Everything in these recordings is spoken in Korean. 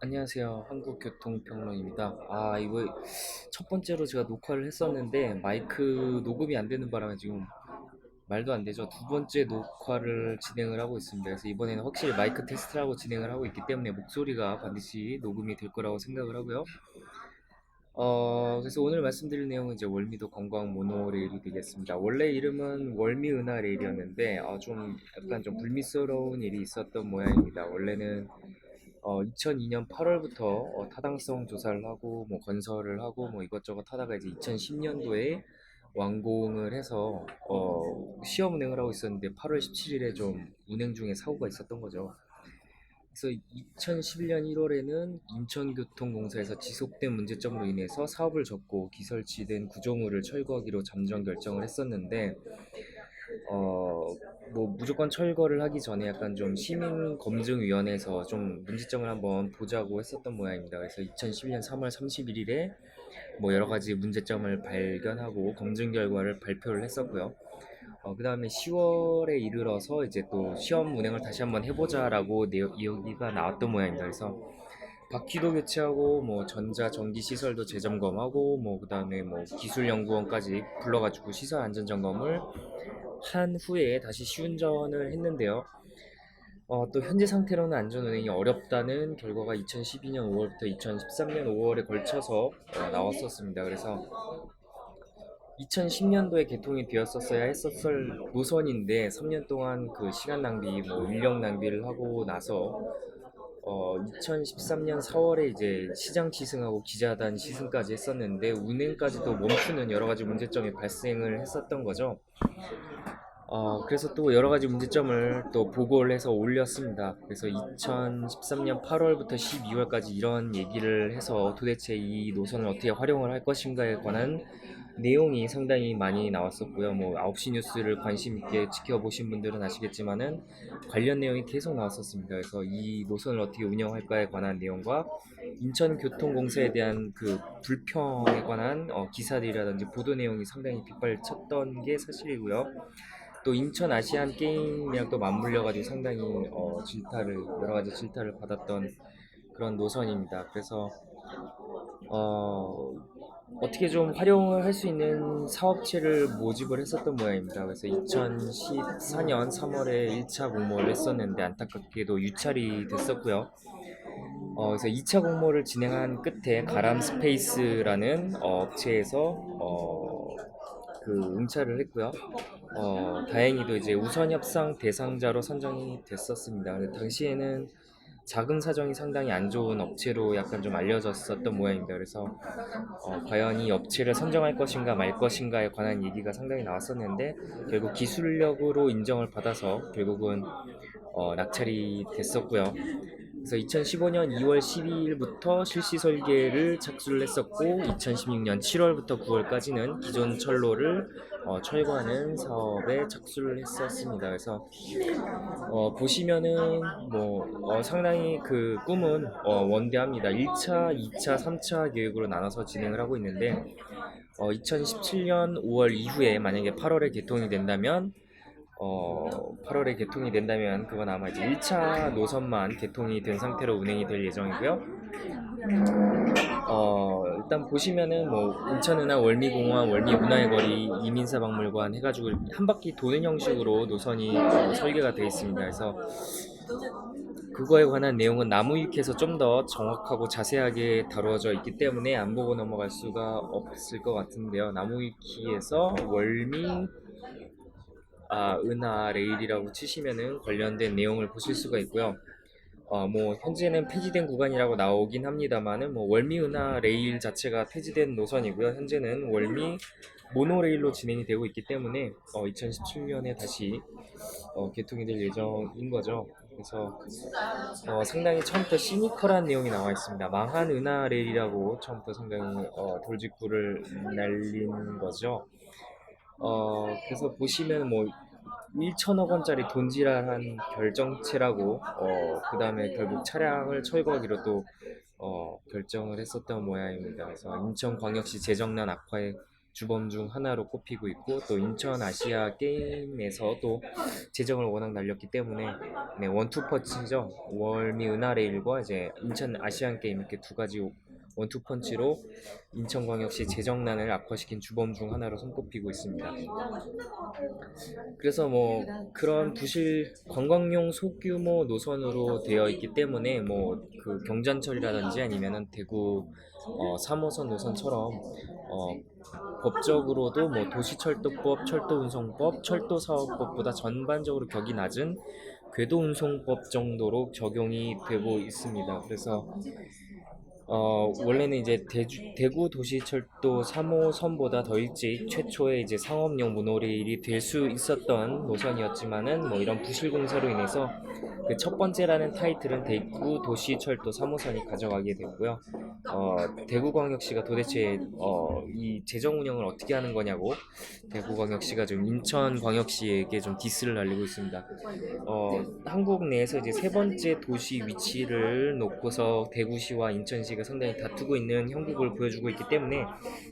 안녕하세요. 한국교통평론입니다. 이거 첫 번째로 제가 녹화를 했었는데 마이크 녹음이 안 되는 바람에 지금 말도 안 되죠. 두 번째 녹화를 진행을 하고 있습니다. 그래서 이번에는 확실히 마이크 테스트를 하고 진행을 하고 있기 때문에 목소리가 반드시 녹음이 될 거라고 생각을 하고요. 그래서 오늘 말씀드릴 내용은 이제 월미도 관광 모노레일이 되겠습니다. 원래 이름은 월미은하 레일이었는데 좀 약간 좀 불미스러운 일이 있었던 모양입니다. 원래는 2002년 8월부터 타당성 조사를 하고 뭐 건설을 하고 뭐 이것저것 하다가 이제 2010년도에 완공을 해서 시험 운행을 하고 있었는데 8월 17일에 좀 운행 중에 사고가 있었던 거죠. 그래서 2011년 1월에는 인천교통공사에서 지속된 문제점으로 인해서 사업을 접고 기설치된 구조물을 철거하기로 잠정 결정을 했었는데 어, 뭐 무조건 철거를 하기 전에 약간 좀 시민검증위원회에서 좀 문제점을 한번 보자고 했었던 모양입니다. 그래서 2011년 3월 31일에 뭐 여러 가지 문제점을 발견하고 검증 결과를 발표를 했었고요. 그 다음에 10월에 이르러서 이제 또 시험 운행을 다시 한번 해보자라고 이야기가 나왔던 모양입니다. 그래서 바퀴도 교체하고 뭐 전자 전기 시설도 재점검하고 뭐 그다음에 뭐 기술연구원까지 불러가지고 시설 안전 점검을 한 후에 다시 시운전을 했는데요. 또 현재 상태로는 안전운행이 어렵다는 결과가 2012년 5월부터 2013년 5월에 걸쳐서 나왔었습니다. 그래서 2010년도에 개통이 되었었어야 했었을 노선인데 3년 동안 그 시간 낭비, 뭐 인력 낭비를 하고 나서 2013년 4월에 이제 시장 시승하고 기자단 시승까지 했었는데 운행까지도 멈추는 여러 가지 문제점이 발생을 했었던 거죠. 그래서 또 여러 가지 문제점을 또 보고를 해서 올렸습니다. 그래서 2013년 8월부터 12월까지 이런 얘기를 해서 도대체 이 노선을 어떻게 활용을 할 것인가에 관한 내용이 상당히 많이 나왔었고요. 뭐 9시 뉴스를 관심 있게 지켜보신 분들은 아시겠지만은 관련 내용이 계속 나왔었습니다. 그래서 이 노선을 어떻게 운영할까에 관한 내용과 인천교통공사에 대한 그 불평에 관한 기사들이라든지 보도 내용이 상당히 빗발쳤던 게 사실이고요. 또 인천 아시안 게임이랑 또 맞물려가지고 상당히 여러 가지 질타를 받았던 그런 노선입니다. 그래서 어, 어떻게 좀 활용을 할 수 있는 사업체를 모집을 했었던 모양입니다. 그래서 2014년 3월에 1차 공모를 했었는데 안타깝게도 유찰이 됐었고요. 그래서 2차 공모를 진행한 끝에 가람 스페이스라는 업체에서 그 응찰을 했고요. 다행히도 이제 우선 협상 대상자로 선정이 됐었습니다. 근데 당시에는 자금 사정이 상당히 안 좋은 업체로 약간 좀 알려졌었던 모양입니다. 그래서 과연 이 업체를 선정할 것인가 말 것인가에 관한 얘기가 상당히 나왔었는데 결국 기술력으로 인정을 받아서 결국은 낙찰이 됐었고요. 그래서 2015년 2월 12일부터 실시 설계를 착수를 했었고 2016년 7월부터 9월까지는 기존 철로를 철거하는 사업에 착수를 했었습니다. 그래서 보시면은 뭐 상당히 그 꿈은 원대합니다. 1차, 2차, 3차 계획으로 나눠서 진행을 하고 있는데 2017년 5월 이후에 만약에 8월에 개통이 된다면 8월에 개통이 된다면 그건 아마 이제 1차 노선만 개통이 된 상태로 운행이 될 예정이고요. 일단 보시면은 뭐 인천은하 월미공원, 월미문화의 거리, 이민사박물관 해가지고 한 바퀴 도는 형식으로 노선이 설계가 되어 있습니다. 그래서 그거에 관한 내용은 나무위키에서 좀 더 정확하고 자세하게 다루어져 있기 때문에 안 보고 넘어갈 수가 없을 것 같은데요. 나무위키에서 월미 은하 레일이라고 치시면은 관련된 내용을 보실 수가 있고요. 뭐 현재는 폐지된 구간이라고 나오긴 합니다만은 뭐 월미 은하 레일 자체가 폐지된 노선이고요. 현재는 월미 모노레일로 진행이 되고 있기 때문에 2017년에 다시 개통이 될 예정인 거죠. 그래서 상당히 처음부터 시니컬한 내용이 나와 있습니다. 망한 은하 레일이라고 처음부터 상당히 돌직구를 날린 거죠. 그래서 보시면 뭐 1천억 원짜리 돈지랄한 결정체라고 그 다음에 결국 차량을 철거하기로 또 결정을 했었던 모양입니다. 그래서 인천광역시 재정난 악화에 주범 중 하나로 꼽히고 있고, 또 인천 아시아 게임에서 또 재정을 워낙 날렸기 때문에 네, 원투펀치죠. 월미 은하레일과 이제 인천 아시안 게임 이렇게 두 가지 원투펀치로 인천광역시 재정난을 악화시킨 주범 중 하나로 손꼽히고 있습니다. 그래서 뭐 그런 부실 관광용 소규모 노선으로 되어 있기 때문에 뭐 그 경전철이라든지 아니면은 대구 3호선 노선처럼 법적으로도 뭐 도시철도법, 철도운송법, 철도사업법보다 전반적으로 격이 낮은 궤도운송법 정도로 적용이 되고 있습니다. 그래서 원래는 이제 대구 도시철도 3호선보다 더 일찍 최초의 이제 상업용 모노레일이 될 수 있었던 노선이었지만은 뭐 이런 부실 공사로 인해서 그 첫 번째라는 타이틀은 대구 도시철도 3호선이 가져가게 됐고요. 대구광역시가 도대체 이 재정 운영을 어떻게 하는 거냐고 대구광역시가 좀 인천광역시에게 좀 디스를 날리고 있습니다. 한국 내에서 이제 세 번째 도시 위치를 놓고서 대구시와 인천시가 상당히 다투고 있는 형국을 보여주고 있기 때문에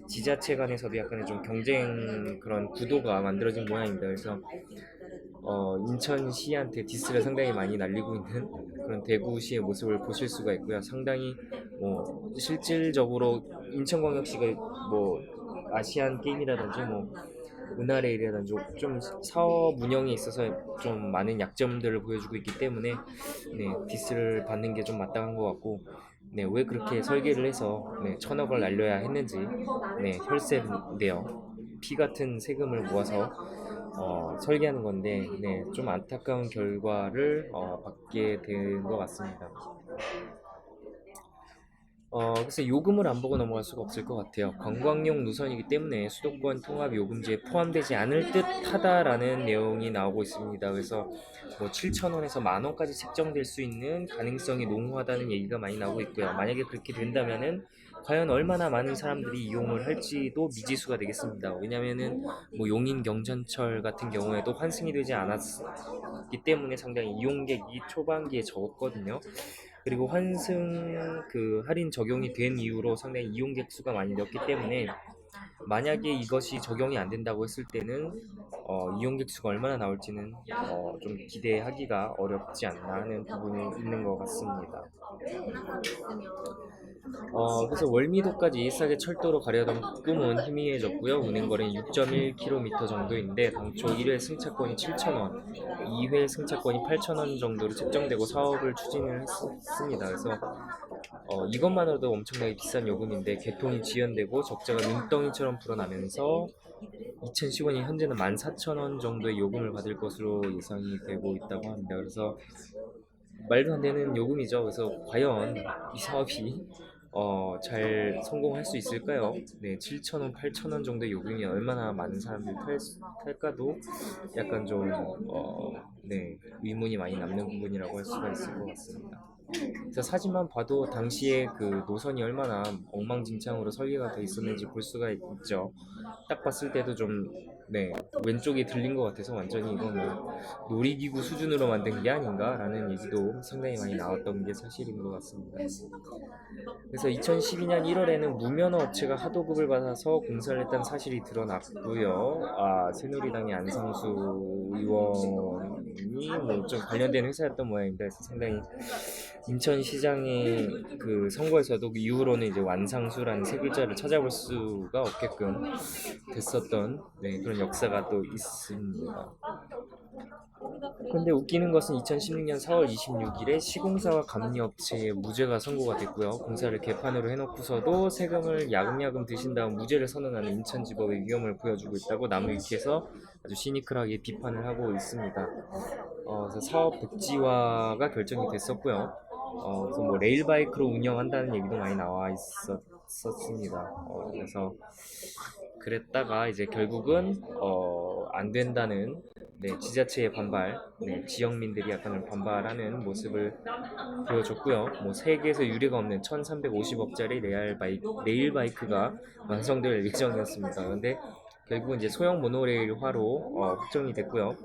지자체 간에서도 약간의 좀 경쟁 그런 구도가 만들어진 모양입니다. 그래서 인천시한테 디스를 상당히 많이 날리고 있는 그런 대구시의 모습을 보실 수가 있고요. 상당히 실질적으로 인천광역시가 뭐 아시안 게임이라든지 뭐 은하레일이라든지 좀 사업 운영에 있어서 좀 많은 약점들을 보여주고 있기 때문에 네, 디스를 받는 게 좀 마땅한 것 같고 네, 왜 그렇게 설계를 해서 네, 천억을 날려야 했는지 네, 혈세인데요. 피 같은 세금을 모아서 설계하는 건데 네, 좀 안타까운 결과를 받게 된 것 같습니다. 그래서 요금을 안 보고 넘어갈 수가 없을 것 같아요. 관광용 노선이기 때문에 수도권 통합 요금제에 포함되지 않을 듯 하다라는 내용이 나오고 있습니다. 그래서 뭐 7,000원에서 만 원까지 책정될 수 있는 가능성이 농후하다는 얘기가 많이 나오고 있고요. 만약에 그렇게 된다면은 과연 얼마나 많은 사람들이 이용을 할지도 미지수가 되겠습니다. 왜냐면은 뭐 용인 경전철 같은 경우에도 환승이 되지 않았기 때문에 상당히 이용객이 초반기에 적었거든요. 그리고 환승 그 할인 적용이 된 이후로 상당히 이용객 수가 많이 늘었기 때문에 만약에 이것이 적용이 안 된다고 했을 때는 이용객 수가 얼마나 나올지는 좀 기대하기가 어렵지 않나 하는 부분이 있는 것 같습니다. 그래서 월미도까지 일사계 철도로 가려던 꿈은 희미해졌고요. 운행거리는 6.1km 정도인데 당초 1회 승차권이 7,000원, 2회 승차권이 8,000원 정도로 책정되고 사업을 추진을 했습니다. 그래서 이것만으로도 엄청나게 비싼 요금인데 개통이 지연되고 적자가 눈덩이처럼 불어나면서 2015년 현재는 14,000원 정도의 요금을 받을 것으로 예상이 되고 있다고 합니다. 그래서 말도 안 되는 요금이죠. 그래서 과연 이 사업이 잘 성공할 수 있을까요? 네, 7,000원, 8,000원 정도의 요금이 얼마나 많은 사람들이 탈까도 약간 좀 네, 의문이 많이 남는 부분이라고 할 수가 있을 것 같습니다. 그래서 사진만 봐도 당시에 그 노선이 얼마나 엉망진창으로 설계가 돼 있었는지 볼 수가 있죠. 딱 봤을 때도 좀 네, 왼쪽이 들린 것 같아서 완전히 이건 뭐 놀이기구 수준으로 만든 게 아닌가라는 얘기도 상당히 많이 나왔던 게 사실인 것 같습니다. 그래서 2012년 1월에는 무면허 업체가 하도급을 받아서 공사를 했다는 사실이 드러났고요. 새누리당의 안상수 의원이 뭐 좀 관련된 회사였던 모양입니다. 그래서 상당히 인천시장의 그 선거에서도 그 이후로는 이제 완상수라는 세 글자를 찾아볼 수가 없게끔 됐었던 네, 그런 역사가 또 있습니다. 근데 웃기는 것은 2016년 4월 26일에 시공사와 감리업체에 무죄가 선고가 됐고요. 공사를 개판으로 해놓고서도 세금을 야금야금 드신 다음 무죄를 선언하는 인천지법의 위험을 보여주고 있다고 나무위키에서 아주 시니컬하게 비판을 하고 있습니다. 그래서 사업 백지화가 결정이 됐었고요. 그래서 뭐 레일바이크로 운영한다는 얘기도 많이 나와 있었습니다. 그래서 그랬다가 이제 결국은 안 된다는 네, 지자체의 반발, 네, 지역민들이 약간 반발하는 모습을 보여줬고요. 뭐 세계에서 유례가 없는 1,350억짜리 레일바이크가 완성될 예정이었습니다. 그런데 결국은 이제 소형 모노레일화로 확정이 됐고요.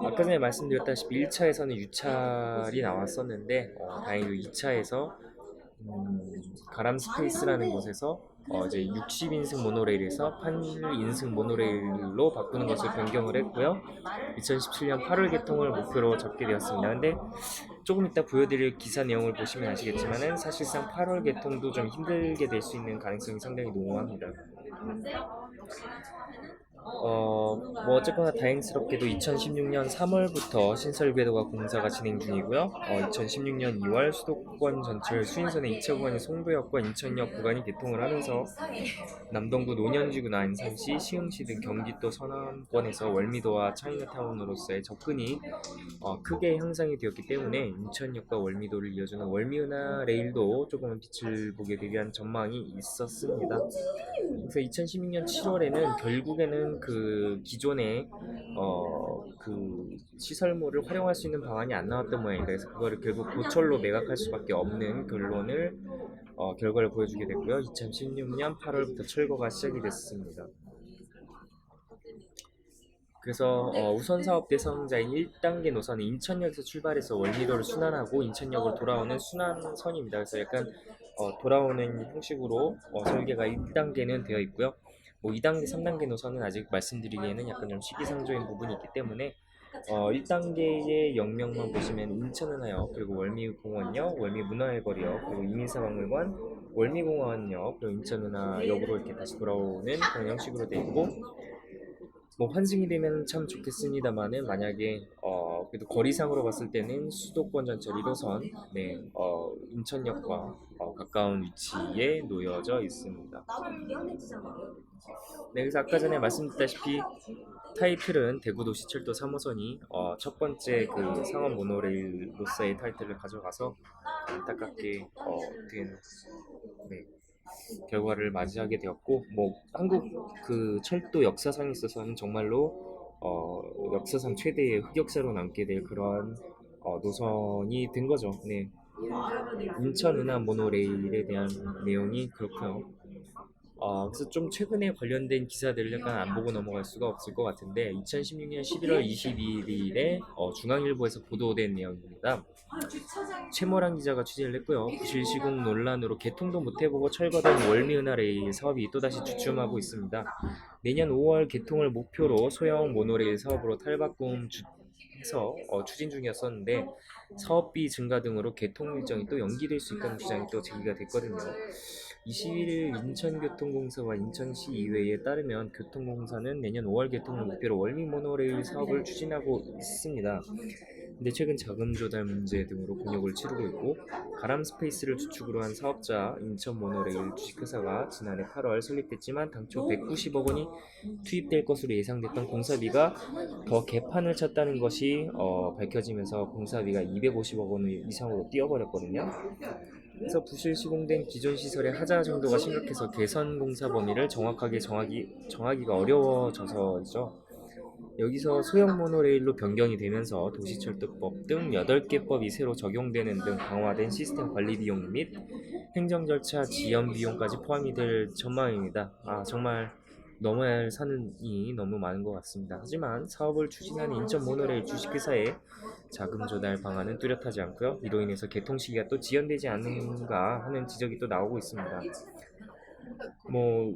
아까 전에 말씀드렸다시피 1차에서는 유찰이 나왔었는데 다행히도 2차에서 가람 스페이스라는 곳에서 이제 60인승 모노레일에서 8인승 모노레일로 바꾸는 것을 변경을 했고요. 2017년 8월 개통을 목표로 잡게 되었습니다. 근데 조금 이따 보여드릴 기사 내용을 보시면 아시겠지만은 사실상 8월 개통도 좀 힘들게 될 수 있는 가능성이 상당히 농후합니다. 뭐 어쨌거나 다행스럽게도 2016년 3월부터 신설 궤도가 공사가 진행 중이고요. 2016년 2월 수도권 전철 수인선의 2차 구간인 송도역과 인천역 구간이 개통을 하면서 남동구 논현지구나 안산시, 시흥시 등 경기도 서남권에서 월미도와 차이나타운으로서의 접근이 크게 향상이 되었기 때문에 인천역과 월미도를 이어주는 월미은하 레일도 조금은 빛을 보게 되기한 전망이 있었습니다. 그래서 2016년 7월에는 결국에는 그 기존의 그 시설물을 활용할 수 있는 방안이 안 나왔던 모양입니다. 그래서 그거를 결국 고철로 매각할 수밖에 없는 결과를 보여주게 됐고요. 2016년 8월부터 철거가 시작이 됐습니다. 그래서 우선 사업 대상자인 1단계 노선은 인천역에서 출발해서 월미도를 순환하고 인천역으로 돌아오는 순환선입니다. 그래서 약간 돌아오는 형식으로 설계가 1단계는 되어 있고요. 뭐 2단계, 3단계 노선은 아직 말씀드리기에는 약간 좀 시기상조인 부분이 있기 때문에 1단계의 역명만 보시면 인천은하역, 그리고 월미공원역, 월미문화회거리역, 그리고 이민사박물관, 월미공원역, 그리고 인천은하역으로 이렇게 다시 돌아오는 그런 형식으로 되어 있고, 뭐 환승이 되면 참 좋겠습니다만은 만약에 그래도 거리상으로 봤을 때는 수도권 전철 1호선 인천역과 가까운 위치에 놓여져 있습니다. 네, 그래서 아까 전에 말씀드렸다시피 타이틀은 대구도시철도 3호선이 첫 번째 그 상업 모노레일로서의 타이틀을 가져가서 안타깝게 된 네, 결과를 맞이하게 되었고, 뭐 한국 그 철도 역사상에 있어서는 정말로 역사상 최대의 흑역사로 남게 될 그러한 노선이 된 거죠. 네. 인천 은하 모노레일에 대한 내용이 그렇고요. 그래서 좀 최근에 관련된 기사들을 약간 안 보고 넘어갈 수가 없을 것 같은데 2016년 11월 22일에 중앙일보에서 보도된 내용입니다. 최모란 기자가 취재를 했고요. 부실 시공 논란으로 개통도 못해보고 철거된 월미은하레일 사업이 또다시 주춤하고 있습니다. 내년 5월 개통을 목표로 소형 모노레일 사업으로 탈바꿈해서 추진 중이었었는데 사업비 증가 등으로 개통 일정이 또 연기될 수 있다는 주장이 또 제기가 됐거든요. 21일 인천교통공사와 인천시 이회에 따르면 교통공사는 내년 5월 개통을 목표로 월미 모노레일 사업을 추진하고 있습니다. 근데 최근 자금 조달 문제 등으로 곤욕을 치르고 있고, 가람 스페이스를 주축으로 한 사업자 인천 모노레일 주식회사가 지난해 8월 설립됐지만 당초 190억 원이 투입될 것으로 예상됐던 공사비가 더 개판을 쳤다는 것이 밝혀지면서 공사비가 250억 원 이상으로 뛰어버렸거든요. 그래서 부실 시공된 기존 시설의 하자 정도가 심각해서 개선 공사 범위를 정확하게 정하기가 어려워져서죠. 여기서 소형 모노레일로 변경이 되면서 도시철도법 등 8개 법이 새로 적용되는 등 강화된 시스템 관리 비용 및 행정 절차 지연 비용까지 포함이 될 전망입니다. 정말 넘어야 할 산이 너무 많은 것 같습니다. 하지만 사업을 추진하는 인천 모노레일 주식회사의 자금 조달 방안은 뚜렷하지 않고요. 이로 인해서 개통 시기가 또 지연되지 않는가 하는 지적이 또 나오고 있습니다. 뭐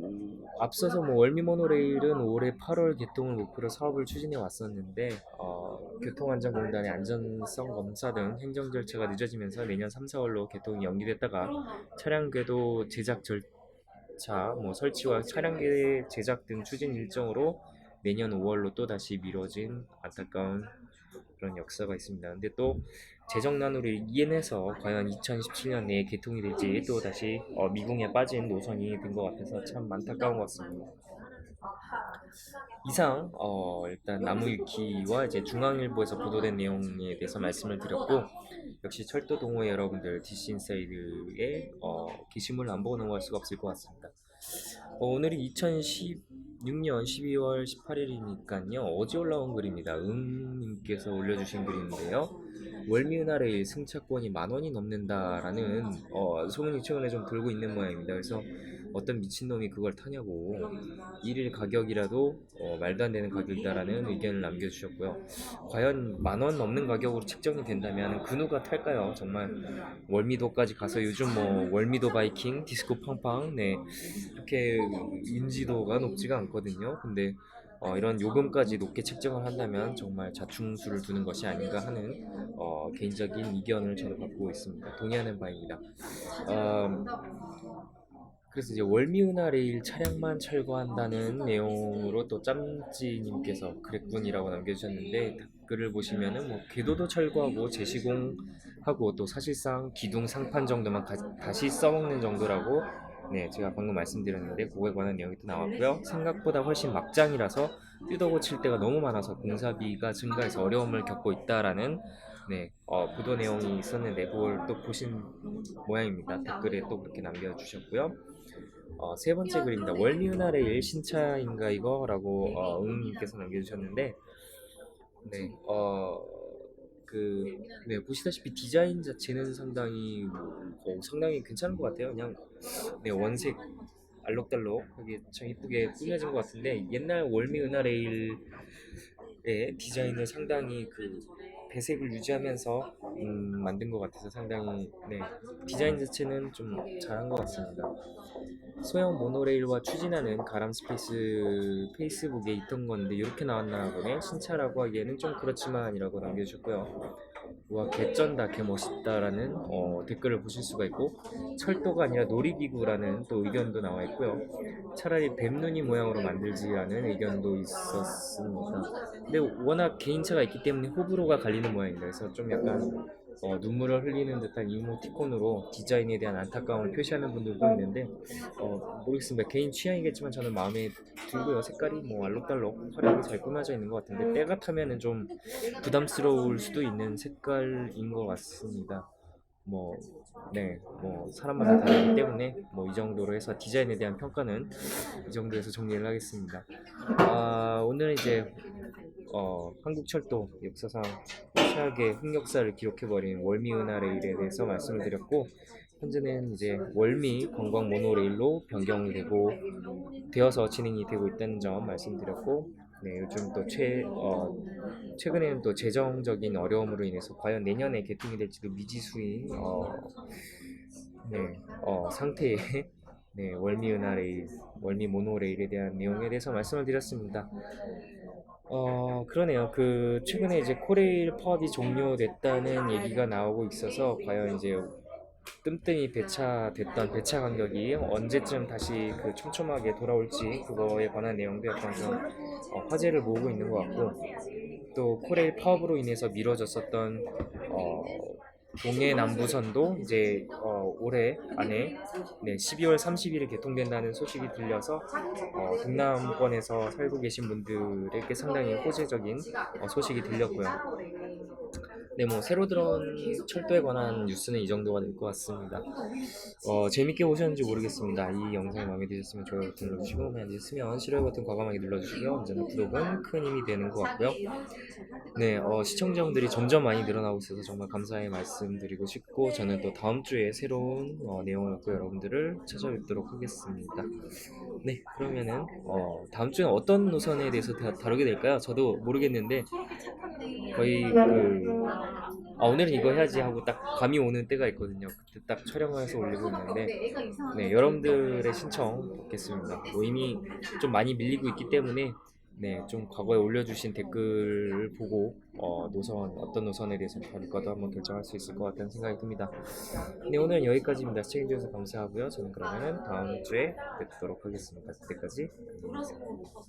앞서서 뭐 월미 모노레일은 올해 8월 개통을 목표로 사업을 추진해 왔었는데 교통안전공단의 안전성 검사 등 행정 절차가 늦어지면서 내년 3, 4월로 개통이 연기됐다가 차량 궤도 제작 절차, 뭐 설치와 차량계 제작 등 추진 일정으로 내년 5월로 또 다시 미뤄진 안타까운 그런 역사가 있습니다. 근데 또 재정난으로 인해서 과연 2017년 내에 개통이 될지 또 다시 미궁에 빠진 노선이 된 것 같아서 참 안타까운 것 같습니다. 이상 일단 나무위키와 이제 중앙일보에서 보도된 내용에 대해서 말씀을 드렸고, 역시 철도 동호회 여러분들 DC인사이드의 게시물을 안 보고 넘어갈 수가 없을 것 같습니다. 오늘이 2016년 12월 18일이니까요. 어제 올라온 글입니다. 님께서 올려주신 글인데요. 월미은하레일 승차권이 10,000원이 넘는다라는 소문이 최근에 좀 돌고 있는 모양입니다. 그래서 어떤 미친놈이 그걸 타냐고, 일일 가격이라도 말도 안 되는 가격이다라는 의견을 남겨주셨고요. 과연 10,000원 넘는 가격으로 책정이 된다면 그 누가 탈까요? 정말 월미도까지 가서 요즘 뭐 월미도 바이킹, 디스코 팡팡, 네, 이렇게 인지도가 높지가 않거든요. 근데 이런 요금까지 높게 책정을 한다면 정말 자충수를 두는 것이 아닌가 하는 개인적인 이견을 저는 갖고 있습니다. 동의하는 바입니다. 어, 그래서 이제 월미은하 레일 차량만 철거한다는 내용으로 또 짬찌님께서 그랬군이라고 남겨주셨는데, 댓글을 보시면은 뭐 궤도도 철거하고 재시공하고 또 사실상 기둥 상판 정도만 다시 써먹는 정도라고, 네, 제가 방금 말씀드렸는데 그거에 관한 내용이 또 나왔고요. 생각보다 훨씬 막장이라서 뜯어고칠 때가 너무 많아서 공사비가 증가해서 어려움을 겪고 있다라는, 네, 보도 내용이 있었는데 그걸 또 보신 모양입니다. 댓글에 또 그렇게 남겨주셨고요. 세 번째 글입니다. 월미은하의 일신차인가 이거? 라고 응님께서 남겨주셨는데, 네, 네, 보시다시피 디자인 자체는 상당히 괜찮은 것 같아요. 그냥, 네, 원색 알록달록하게 참 이쁘게 꾸며진 것 같은데, 옛날 월미은하 레일의 디자인을 상당히 배색을 유지하면서 만든 것 같아서 상당히, 네, 디자인 자체는 좀 잘한 것 같습니다. 소형 모노레일과 추진하는 가람 스페이스 페이스북에 있던 건데 이렇게 나왔나 보네. 신차라고 하기에는 좀 그렇지만이라고 남겨주셨고요. 와, 개쩐다, 개멋있다라는 댓글을 보실 수가 있고, 철도가 아니라 놀이기구라는 또 의견도 나와 있고요. 차라리 뱀눈이 모양으로 만들지라는 의견도 있었습니다. 근데 워낙 개인차가 있기 때문에 호불호가 갈리는 모양입니다. 그래서 좀 약간 눈물을 흘리는 듯한 이모티콘으로 디자인에 대한 안타까움을 표시하는 분들도 있는데, 모르겠습니다. 개인 취향이겠지만 저는 마음에 들고요. 색깔이 뭐 알록달록 화려하게 잘 꾸며져 있는 것 같은데 때 같으면은 좀 부담스러울 수도 있는 색깔인 것 같습니다. 뭐, 네, 뭐 사람마다 다르기 때문에 뭐 이 정도로 해서 디자인에 대한 평가는 이 정도에서 정리를 하겠습니다. 오늘 이제 한국철도 역사상 최악의 흑역사를 기록해버린 월미은하 레일에 대해서 말씀을 드렸고, 현재는 이제 월미 관광 모노레일로 변경이 되어서 진행이 되고 있다는 점 말씀드렸고, 네, 요즘 또 최근에는 또 재정적인 어려움으로 인해서 과연 내년에 개통이 될지도 미지수인 네, 상태의 네, 월미은하 레일, 월미 모노레일에 대한 내용에 대해서 말씀을 드렸습니다. 그러네요. 최근에 이제 코레일 파업이 종료됐다는 얘기가 나오고 있어서 과연 이제 뜸뜸이 배차됐던 배차 간격이 언제쯤 다시 촘촘하게 돌아올지 그거에 관한 내용도 약간 좀 화제를 모으고 있는 것 같고, 또 코레일 파업으로 인해서 미뤄졌었던 어, 동해 남부선도 이제 올해 안에, 네, 12월 30일에 개통된다는 소식이 들려서 동남권에서 살고 계신 분들에게 상당히 호재적인 소식이 들렸고요. 네, 뭐 새로 들어온 철도에 관한 뉴스는 이 정도가 될 것 같습니다. 재밌게 보셨는지 모르겠습니다. 이 영상이 마음에 드셨으면 좋아요 버튼 눌러주시고, 마음에 안 드셨으면 싫어요 버튼 과감하게 눌러주시고요. 언제나 구독은 큰 힘이 되는 것 같고요. 네, 시청자분들이 점점 많이 늘어나고 있어서 정말 감사의 말씀드리고 싶고, 저는 또 다음 주에 새로운 내용을 갖고 여러분들을 찾아뵙도록 하겠습니다. 네, 그러면은 다음 주엔 어떤 노선에 대해서 다루게 될까요? 저도 모르겠는데 거의 오늘은 이거 해야지 하고 딱 감이 오는 때가 있거든요. 그때 딱 촬영을 해서 올리고 있는데, 네, 여러분들의 신청 받겠습니다. 뭐 이미 좀 많이 밀리고 있기 때문에, 네, 좀 과거에 올려주신 댓글을 보고 어떤 노선에 대해서 다룰까도 한번 결정할 수 있을 것 같다는 생각이 듭니다. 네, 오늘은 여기까지입니다. 시청해주셔서 감사하고요. 저는 그러면은 다음 주에 뵙도록 하겠습니다. 그때까지 안녕히 계세요.